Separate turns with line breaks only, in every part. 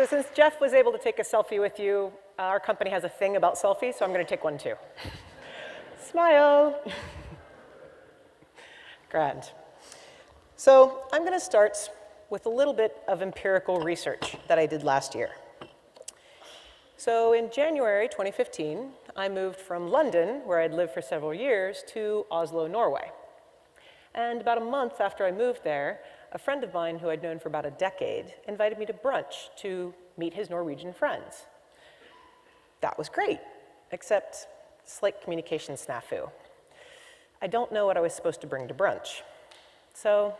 So since Jeff was able to take a selfie with you, our company has a thing about selfies, so I'm going to take one too. Smile. Grand. So I'm going to start with a little bit of empirical research that I did last year. So in January 2015, I moved from London, where I'd lived for several years, to Oslo, Norway. And about a month after I moved there, a friend of mine who I'd known for about a decade invited me to brunch to meet his Norwegian friends. That was great, except slight communication snafu. I don't know what I was supposed to bring to brunch. So,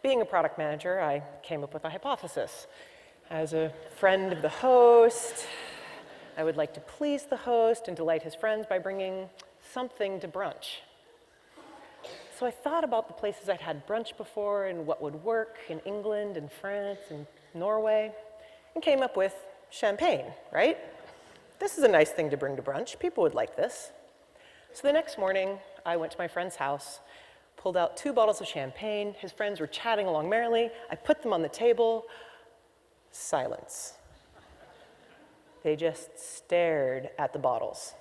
being a product manager, I came up with a hypothesis. As a friend of the host, I would like to please the host and delight his friends by bringing something to brunch. So I thought about the places I'd had brunch before and what would work in England and France and Norway, and came up with champagne, right? This is a nice thing to bring to brunch. People would like this. So the next morning, I went to my friend's house, pulled out 2 bottles of champagne. His friends were chatting along merrily. I put them on the table. Silence. They just stared at the bottles.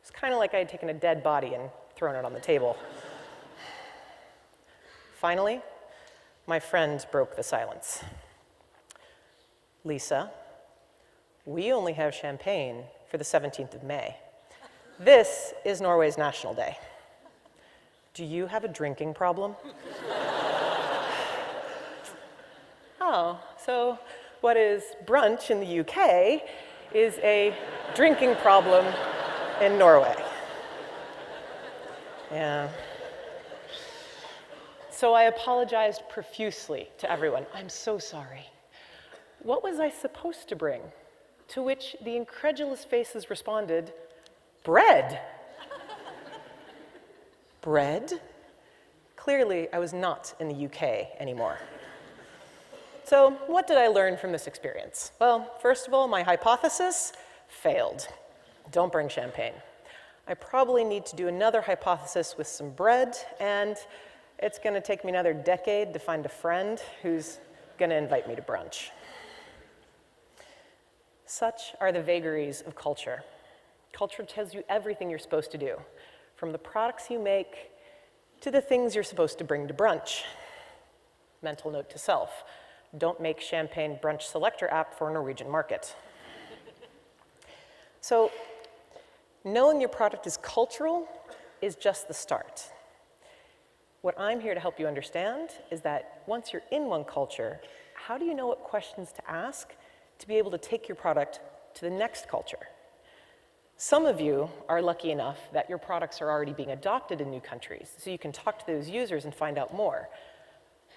It's kind of like I had taken a dead body and thrown it on the table. Finally, my friend broke the silence. Lisa, we only have champagne for the 17th of May. This is Norway's National Day. Do you have a drinking problem? Oh, so what is brunch in the UK is a drinking problem in Norway. Yeah. So I apologized profusely to everyone. I'm so sorry. What was I supposed to bring? To which the incredulous faces responded, bread. Bread? Clearly, I was not in the UK anymore. So what did I learn from this experience? Well, first of all, my hypothesis failed. Don't bring champagne. I probably need to do another hypothesis with some bread, and it's going to take me another decade to find a friend who's going to invite me to brunch. Such are the vagaries of culture. Culture tells you everything you're supposed to do, from the products you make to the things you're supposed to bring to brunch. Mental note to self, don't make champagne brunch selector app for a Norwegian market. So, knowing your product is cultural is just the start. What I'm here to help you understand is that once you're in one culture, how do you know what questions to ask to be able to take your product to the next culture? Some of you are lucky enough that your products are already being adopted in new countries, so you can talk to those users and find out more.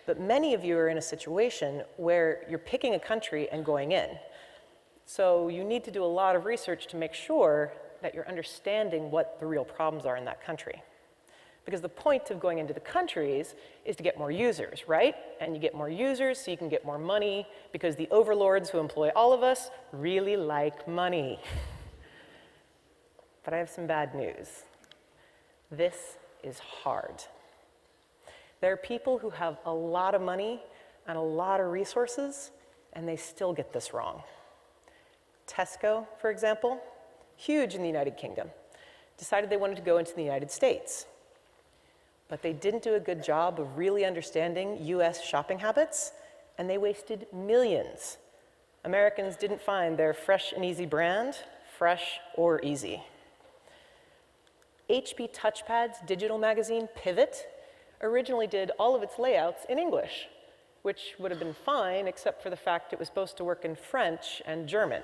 But many of you are in a situation where you're picking a country and going in. So you need to do a lot of research to make sure that you're understanding what the real problems are in that country. Because the point of going into the countries is to get more users, right? And you get more users so you can get more money, because the overlords who employ all of us really like money. But I have some bad news. This is hard. There are people who have a lot of money and a lot of resources, and they still get this wrong. Tesco, for example, huge in the United Kingdom, decided they wanted to go into the United States. But they didn't do a good job of really understanding US shopping habits, and they wasted millions. Americans didn't find their fresh and easy brand fresh or easy. HP Touchpad's digital magazine, Pivot, originally did all of its layouts in English, which would have been fine except for the fact it was supposed to work in French and German.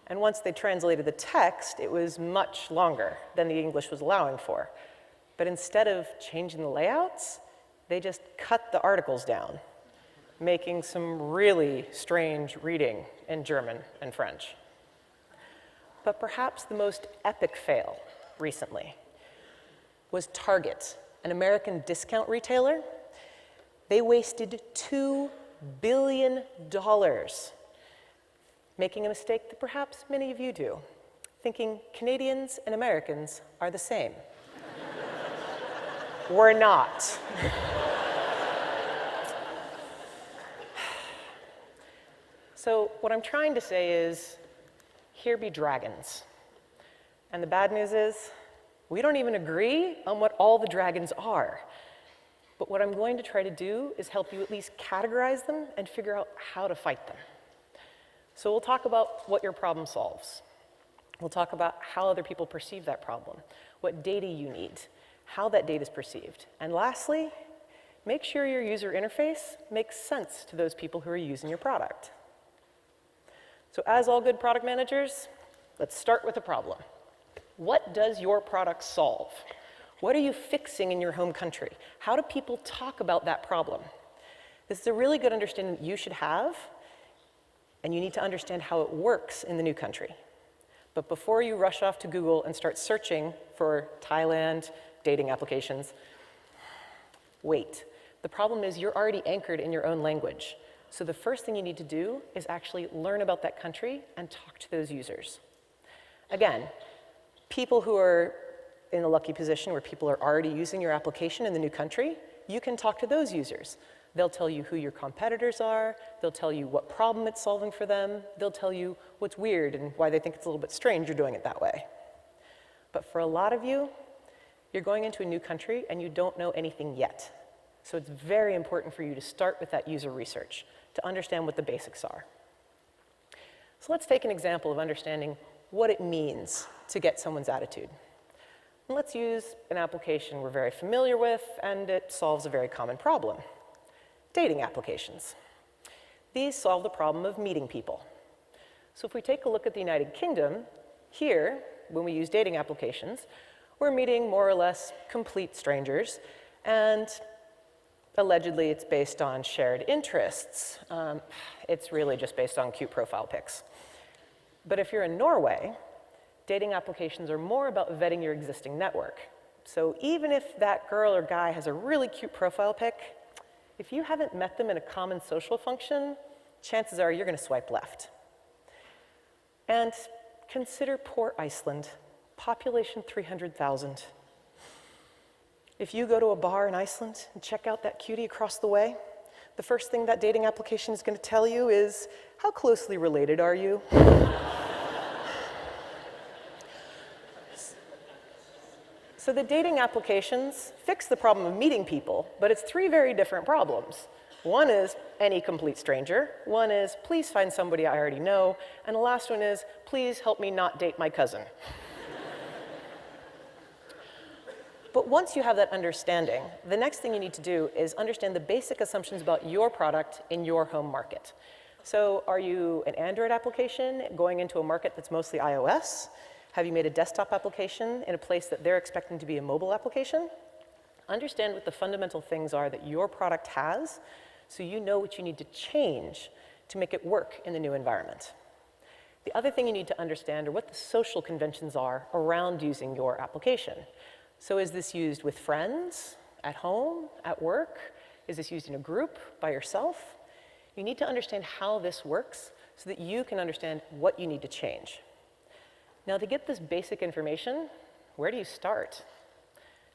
And once they translated the text, it was much longer than the English was allowing for. But instead of changing the layouts, they just cut the articles down, making some really strange reading in German and French. But perhaps the most epic fail recently was Target, an American discount retailer. They wasted $2 billion, making a mistake that perhaps many of you do, thinking Canadians and Americans are the same. We're not. So what I'm trying to say is, here be dragons. And the bad news is, we don't even agree on what all the dragons are. But what I'm going to try to do is help you at least categorize them and figure out how to fight them. So we'll talk about what your problem solves. We'll talk about how other people perceive that problem, what data you need, how that data is perceived. And lastly, make sure your user interface makes sense to those people who are using your product. So as all good product managers, let's start with the problem. What does your product solve? What are you fixing in your home country? How do people talk about that problem? This is a really good understanding that you should have, and you need to understand how it works in the new country. But before you rush off to Google and start searching for Thailand dating applications, wait. The problem is you're already anchored in your own language. So the first thing you need to do is actually learn about that country and talk to those users. Again, people who are in a lucky position where people are already using your application in the new country, you can talk to those users. They'll tell you who your competitors are, they'll tell you what problem it's solving for them, they'll tell you what's weird and why they think it's a little bit strange you're doing it that way. But for a lot of you, you're going into a new country and you don't know anything yet. So it's very important for you to start with that user research to understand what the basics are. So let's take an example of understanding what it means to get someone's attitude. And let's use an application we're very familiar with, and it solves a very common problem. Dating applications. These solve the problem of meeting people. So if we take a look at the United Kingdom, here, when we use dating applications, we're meeting more or less complete strangers, and allegedly it's based on shared interests. It's really just based on cute profile pics. But if you're in Norway, dating applications are more about vetting your existing network. So even if that girl or guy has a really cute profile pic, if you haven't met them in a common social function, chances are you're going to swipe left. And consider poor Iceland, population 300,000. If you go to a bar in Iceland and check out that cutie across the way, the first thing that dating application is going to tell you is, how closely related are you? So the dating applications fix the problem of meeting people, but it's three very different problems. One is any complete stranger. One is, please find somebody I already know. And the last one is, please help me not date my cousin. But once you have that understanding, the next thing you need to do is understand the basic assumptions about your product in your home market. So are you an Android application going into a market that's mostly iOS? Have you made a desktop application in a place that they're expecting to be a mobile application? Understand what the fundamental things are that your product has, so you know what you need to change to make it work in the new environment. The other thing you need to understand are what the social conventions are around using your application. So is this used with friends, at home, at work? Is this used in a group, by yourself? You need to understand how this works so that you can understand what you need to change. Now, to get this basic information, where do you start?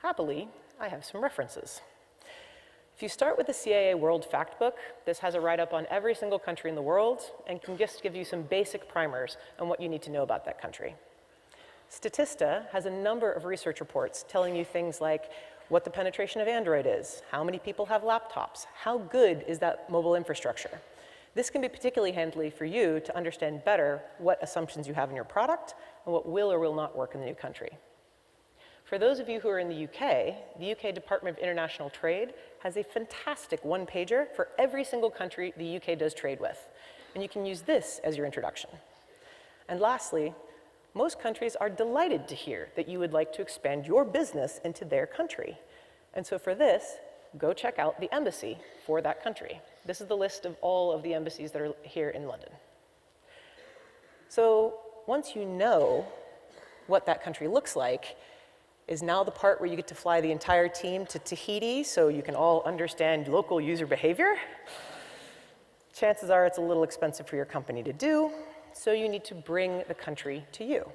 Happily, I have some references. If you start with the CAA World Factbook, this has a write-up on every single country in the world and can just give you some basic primers on what you need to know about that country. Statista has a number of research reports telling you things like what the penetration of Android is, how many people have laptops, how good is that mobile infrastructure. This can be particularly handy for you to understand better what assumptions you have in your product and what will or will not work in the new country. For those of you who are in the UK Department of International Trade has a fantastic one-pager for every single country the UK does trade with. And you can use this as your introduction. And lastly, most countries are delighted to hear that you would like to expand your business into their country. And so for this, go check out the embassy for that country. This is the list of all of the embassies that are here in London. So once you know what that country looks like, is now the part where you get to fly the entire team to Tahiti so you can all understand local user behavior. Chances are it's a little expensive for your company to do, so you need to bring the country to you.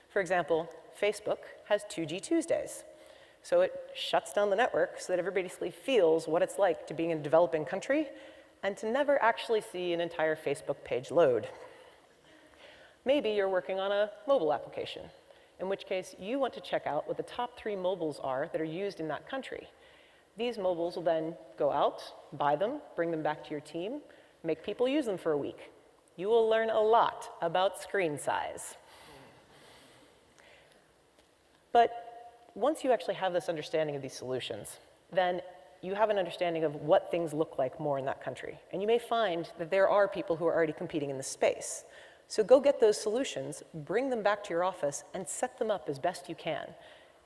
For example, Facebook has 2G Tuesdays. So it shuts down the network so that everybody basically feels what it's like to be in a developing country and to never actually see an entire Facebook page load. Maybe you're working on a mobile application, in which case you want to check out what the top 3 mobiles are that are used in that country. These mobiles will then go out, buy them, bring them back to your team, make people use them for a week. You will learn a lot about screen size. But once you actually have this understanding of these solutions, then you have an understanding of what things look like more in that country. And you may find that there are people who are already competing in this space. So go get those solutions, bring them back to your office, and set them up as best you can.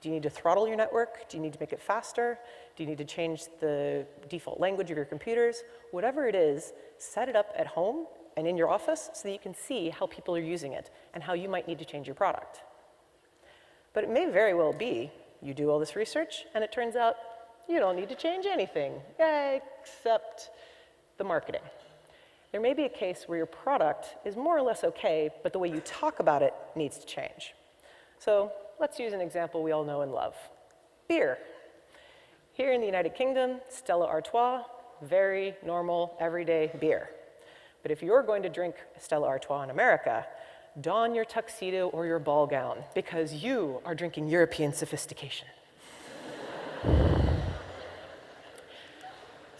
Do you need to throttle your network? Do you need to make it faster? Do you need to change the default language of your computers? Whatever it is, set it up at home and in your office so that you can see how people are using it and how you might need to change your product. But it may very well be you do all this research and it turns out you don't need to change anything except the marketing. There may be a case where your product is more or less okay, but the way you talk about it needs to change. So let's use an example we all know and love. Beer. Here in the United Kingdom, Stella Artois, very normal, everyday beer. But if you're going to drink Stella Artois in America, don your tuxedo or your ball gown, because you are drinking European sophistication.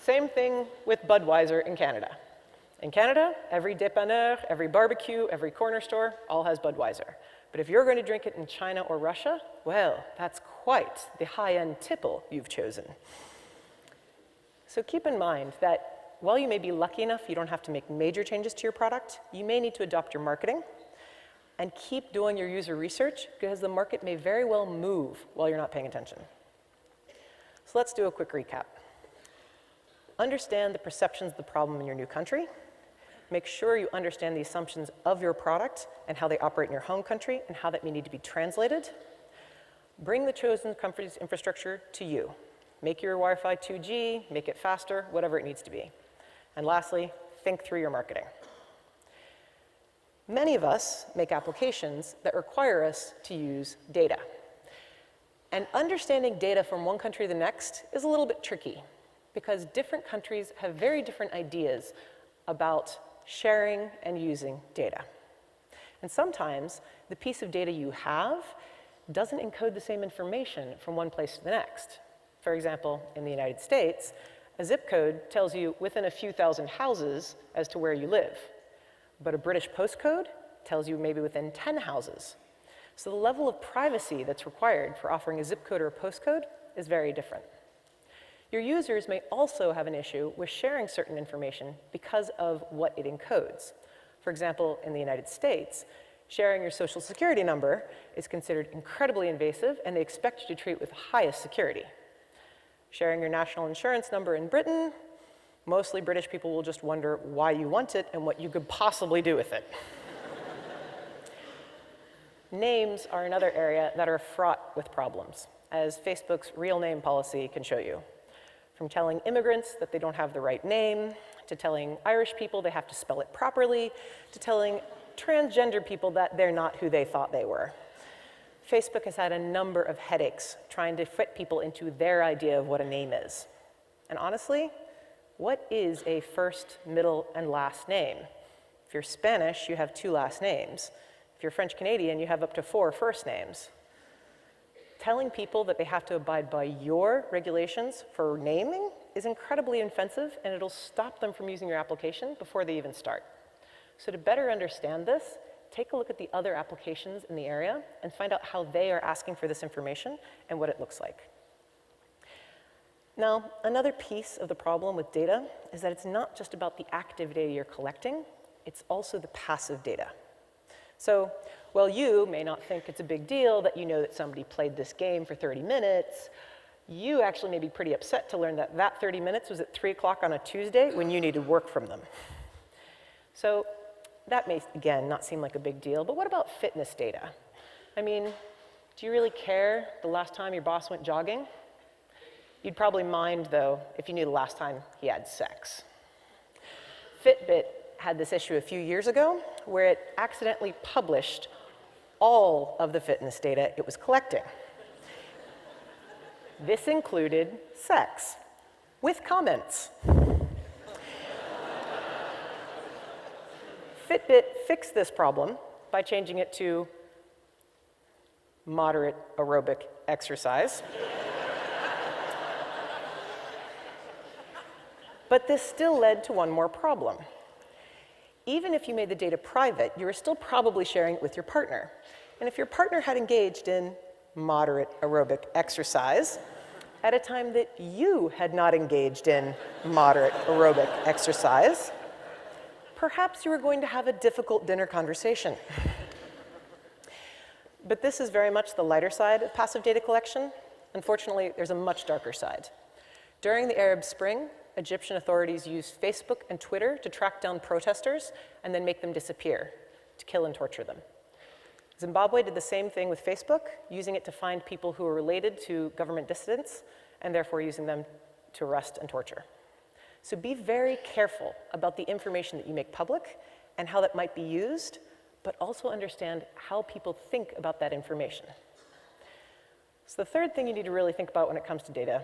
Same thing with Budweiser in Canada. In Canada, every dépanneur, every barbecue, every corner store all has Budweiser. But if you're going to drink it in China or Russia, well, that's quite the high-end tipple you've chosen. So keep in mind that while you may be lucky enough you don't have to make major changes to your product, you may need to adopt your marketing and keep doing your user research because the market may very well move while you're not paying attention. So let's do a quick recap. Understand the perceptions of the problem in your new country. Make sure you understand the assumptions of your product and how they operate in your home country and how that may need to be translated. Bring the chosen country's infrastructure to you. Make your Wi-Fi 2G, make it faster, whatever it needs to be. And lastly, think through your marketing. Many of us make applications that require us to use data. And understanding data from one country to the next is a little bit tricky because different countries have very different ideas about sharing and using data. And sometimes the piece of data you have doesn't encode the same information from one place to the next. For example, in the United States, a zip code tells you within a few thousand houses as to where you live. But a British postcode tells you maybe within 10 houses. So the level of privacy that's required for offering a zip code or a postcode is very different. Your users may also have an issue with sharing certain information because of what it encodes. For example, in the United States, sharing your social security number is considered incredibly invasive and they expect you to treat it with highest security. Sharing your national insurance number in Britain, mostly British people will just wonder why you want it and what you could possibly do with it. Names are another area that are fraught with problems, as Facebook's real name policy can show you. From telling immigrants that they don't have the right name, to telling Irish people they have to spell it properly, to telling transgender people that they're not who they thought they were. Facebook has had a number of headaches trying to fit people into their idea of what a name is. And honestly, what is a first, middle, and last name? If you're Spanish, you have 2 last names. If you're French Canadian, you have up to 4 first names. Telling people that they have to abide by your regulations for naming is incredibly offensive, and it'll stop them from using your application before they even start. So to better understand this, take a look at the other applications in the area and find out how they are asking for this information and what it looks like. Now, another piece of the problem with data is that it's not just about the active data you're collecting, it's also the passive data. So, while you may not think it's a big deal that you know that somebody played this game for 30 minutes, you actually may be pretty upset to learn that that 30 minutes was at 3 o'clock on a Tuesday when you needed work from them. So that may, again, not seem like a big deal, but what about fitness data? I mean, do you really care the last time your boss went jogging? You'd probably mind, though, if you knew the last time he had sex. Fitbit had this issue a few years ago where it accidentally published all of the fitness data it was collecting. This included sex, with comments. Fitbit fixed this problem by changing it to moderate aerobic exercise. But this still led to one more problem. Even if you made the data private, you were still probably sharing it with your partner. And if your partner had engaged in moderate aerobic exercise at a time that you had not engaged in moderate aerobic exercise, perhaps you were going to have a difficult dinner conversation. But this is very much the lighter side of passive data collection. Unfortunately, there's a much darker side. During the Arab Spring, Egyptian authorities used Facebook and Twitter to track down protesters and then make them disappear, to kill and torture them. Zimbabwe did the same thing with Facebook, using it to find people who were related to government dissidents and therefore using them to arrest and torture. So be very careful about the information that you make public and how that might be used, but also understand how people think about that information. So the third thing you need to really think about when it comes to data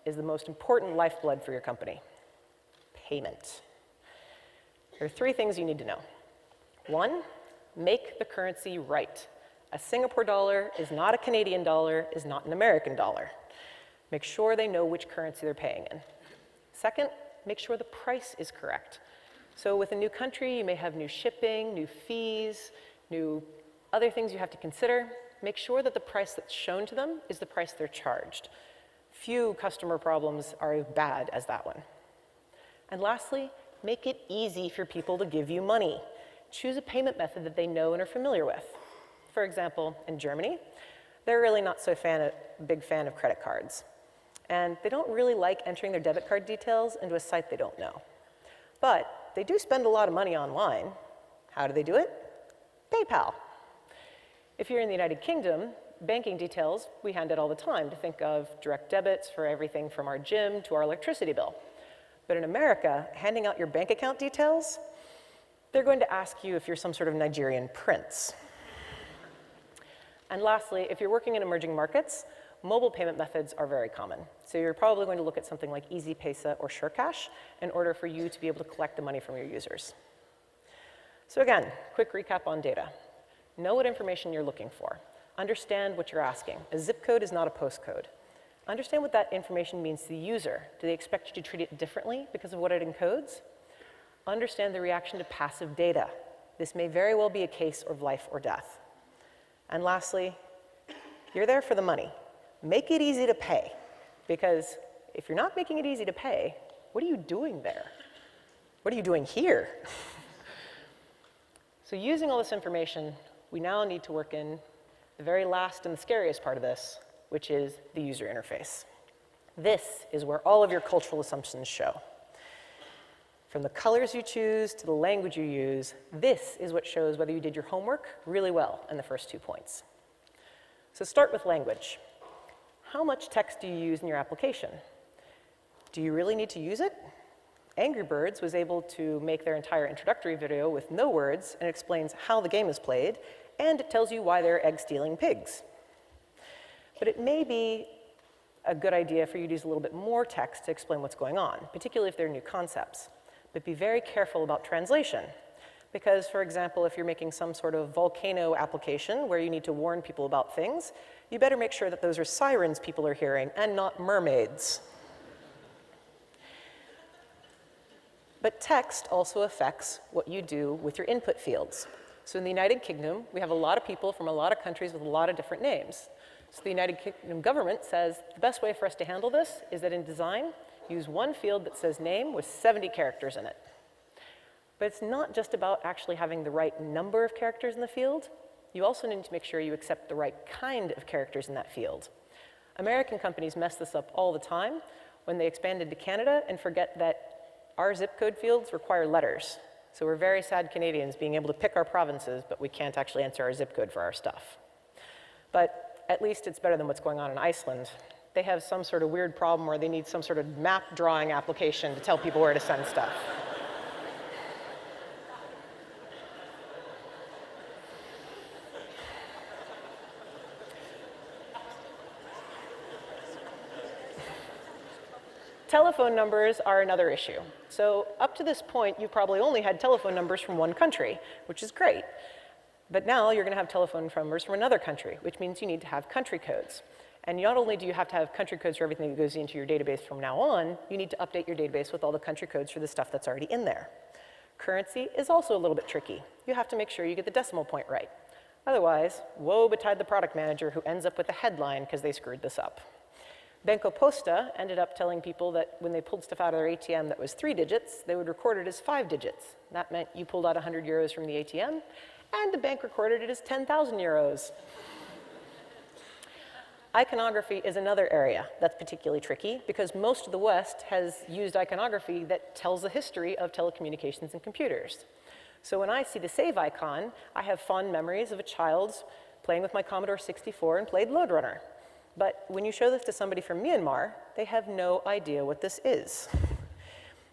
is the most important lifeblood for your company: payment. There are three things you need to know. One, make the currency right. A Singapore dollar is not a Canadian dollar, is not an American dollar. Make sure they know which currency they're paying in. Second, make sure the price is correct. So with a new country, you may have new shipping, new fees, new other things you have to consider. Make sure that the price that's shown to them is the price they're charged. Few customer problems are as bad as that one. And lastly, make it easy for people to give you money. Choose a payment method that they know and are familiar with. For example, in Germany, they're really not so big fan of credit cards. And they don't really like entering their debit card details into a site they don't know. But they do spend a lot of money online. How do they do it? PayPal. If you're in the United Kingdom, banking details we hand out all the time to think of direct debits for everything from our gym to our electricity bill. But in America, handing out your bank account details, they're going to ask you if you're some sort of Nigerian prince. And lastly, if you're working in emerging markets, mobile payment methods are very common. So you're probably going to look at something like EasyPesa or SureCash in order for you to be able to collect the money from your users. So again, quick recap on data. Know what information you're looking for. Understand what you're asking. A zip code is not a postcode. Understand what that information means to the user. Do they expect you to treat it differently because of what it encodes? Understand the reaction to passive data. This may very well be a case of life or death. And lastly, you're there for the money. Make it easy to pay, because if you're not making it easy to pay, what are you doing there? What are you doing here? So using all this information, we now need to work in the very last and the scariest part of this, which is the user interface. This is where all of your cultural assumptions show. From the colors you choose to the language you use, this is what shows whether you did your homework really well in the first 2 points. So start with language. How much text do you use in your application? Do you really need to use it? Angry Birds was able to make their entire introductory video with no words, and it explains how the game is played, and it tells you why they're egg-stealing pigs. But it may be a good idea for you to use a little bit more text to explain what's going on, particularly if they're new concepts. But be very careful about translation. Because, for example, if you're making some sort of volcano application where you need to warn people about things, you better make sure that those are sirens people are hearing and not mermaids. But text also affects what you do with your input fields. So in the United Kingdom, we have a lot of people from a lot of countries with a lot of different names. So the United Kingdom government says the best way for us to handle this is that in design, use one field that says name with 70 characters in it. But it's not just about actually having the right number of characters in the field. You also need to make sure you accept the right kind of characters in that field. American companies mess this up all the time when they expanded to Canada and forget that our zip code fields require letters. So we're very sad Canadians being able to pick our provinces, but we can't actually enter our zip code for our stuff. But at least it's better than what's going on in Iceland. They have some sort of weird problem where they need some sort of map drawing application to tell people where to send stuff. Telephone numbers are another issue. So up to this point, you've probably only had telephone numbers from one country, which is great. But now you're going to have telephone numbers from another country, which means you need to have country codes. And not only do you have to have country codes for everything that goes into your database from now on, you need to update your database with all the country codes for the stuff that's already in there. Currency is also a little bit tricky. You have to make sure you get the decimal point right. Otherwise, woe betide the product manager who ends up with a headline because they screwed this up. Banco Posta ended up telling people that when they pulled stuff out of their ATM that was 3 digits, they would record it as 5 digits. That meant you pulled out 100 euros from the ATM, and the bank recorded it as 10,000 euros. Iconography is another area that's particularly tricky because most of the West has used iconography that tells the history of telecommunications and computers. So when I see the save icon, I have fond memories of a child playing with my Commodore 64 and played Lode Runner. But when you show this to somebody from Myanmar, they have no idea what this is.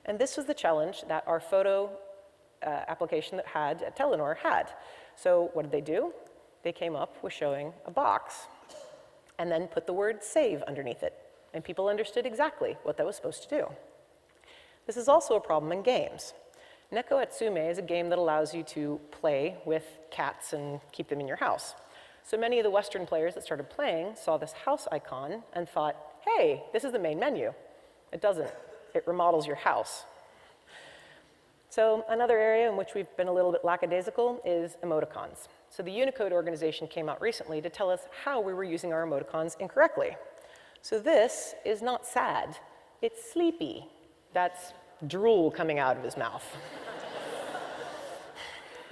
And this was the challenge that our photo application that at Telenor had. So what did they do? They came up with showing a box and then put the word save underneath it. And people understood exactly what that was supposed to do. This is also a problem in games. Neko Atsume is a game that allows you to play with cats and keep them in your house. So many of the Western players that started playing saw this house icon and thought, hey, this is the main menu. It doesn't. It remodels your house. So another area in which we've been a little bit lackadaisical is emoticons. So the Unicode organization came out recently to tell us how we were using our emoticons incorrectly. So this is not sad, it's sleepy. That's drool coming out of his mouth.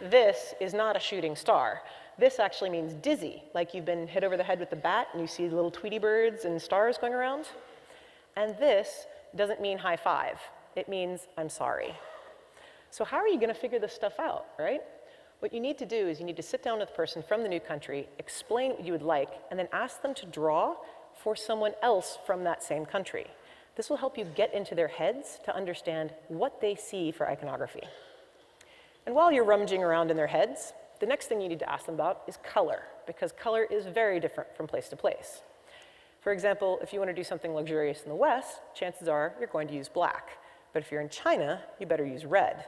This is not a shooting star. This actually means dizzy, like you've been hit over the head with a bat and you see little Tweety birds and stars going around. And this doesn't mean high five. It means I'm sorry. So how are you going to figure this stuff out, right? What you need to do is you need to sit down with a person from the new country, explain what you would like, and then ask them to draw for someone else from that same country. This will help you get into their heads to understand what they see for iconography. And while you're rummaging around in their heads, the next thing you need to ask them about is color, because color is very different from place to place. For example, if you want to do something luxurious in the West, chances are you're going to use black. But if you're in China, you better use red.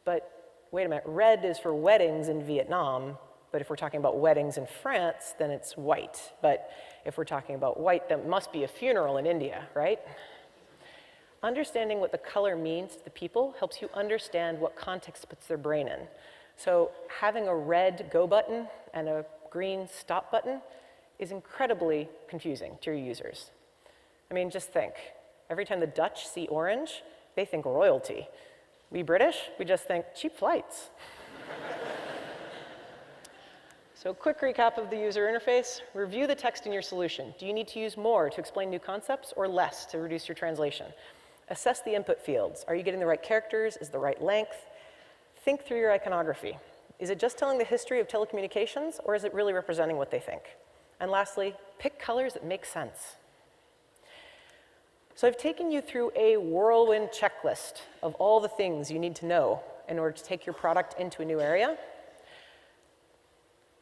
But wait a minute, red is for weddings in Vietnam, but if we're talking about weddings in France, then it's white. But if we're talking about white, that must be a funeral in India, right? Understanding what the color means to the people helps you understand what context puts their brain in. So having a red go button and a green stop button is incredibly confusing to your users. I mean, just think. Every time the Dutch see orange, they think royalty. We British, we just think cheap flights. So quick recap of the user interface. Review the text in your solution. Do you need to use more to explain new concepts or less to reduce your translation? Assess the input fields. Are you getting the right characters? Is the right length? Think through your iconography. Is it just telling the history of telecommunications, or is it really representing what they think? And lastly, pick colors that make sense. So I've taken you through a whirlwind checklist of all the things you need to know in order to take your product into a new area.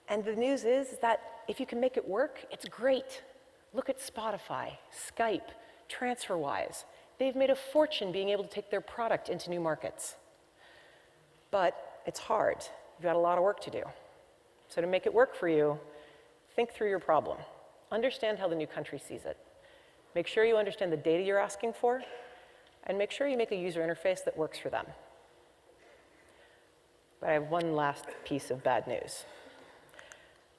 And the news is that if you can make it work, it's great. Look at Spotify, Skype, TransferWise. They've made a fortune being able to take their product into new markets. But it's hard. You've got a lot of work to do. So to make it work for you, think through your problem. Understand how the new country sees it. Make sure you understand the data you're asking for, and make sure you make a user interface that works for them. But I have one last piece of bad news.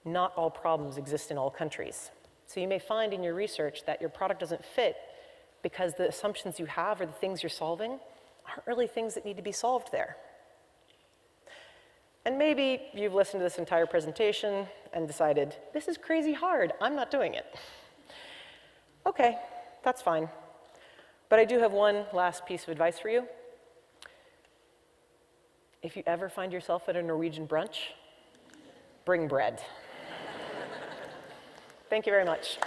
Not all problems exist in all countries. So you may find in your research that your product doesn't fit because the assumptions you have or the things you're solving aren't really things that need to be solved there. And maybe you've listened to this entire presentation and decided, this is crazy hard, I'm not doing it. Okay, that's fine. But I do have one last piece of advice for you. If you ever find yourself at a Norwegian brunch, bring bread. Thank you very much.